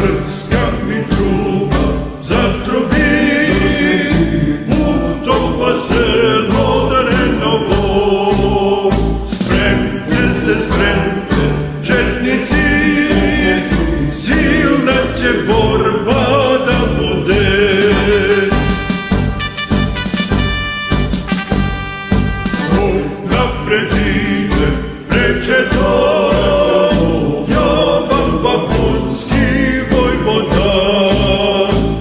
Srpska mi truba zatrubi, utopa selo Drenovo. Spremte se, spremte, četnici, silna će borba da bude. Napred ide, preče to Jovan Bapunski vojvoda.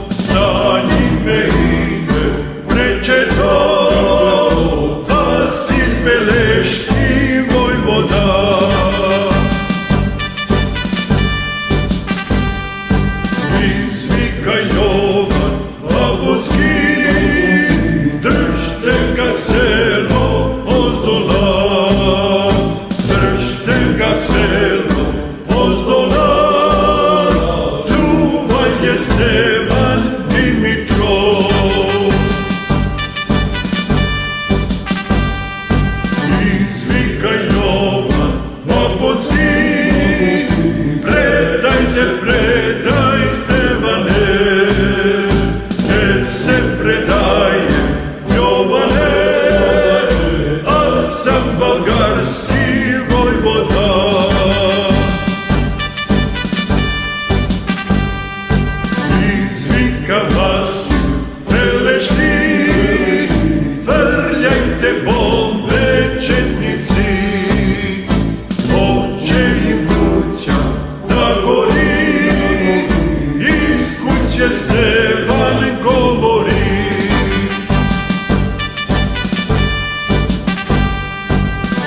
Za njime ide, preče to Vasil Beleški vojvoda. Izvika Jovan Bapunski, držte ga selo ozdola, držte ga selo ozdola. Truva je Stevan Dimitrov. Izvika Jovan Bapunski, predaj se, predaj Stevane, ne se predaje Jovane, al sam bolgarski vojvoda. Izvika Vasil Beleški, vrljajte bombe četnici, hoće im kuća da gori, iz kuće Stevan govori.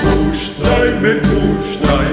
Puštaj me, puštaj,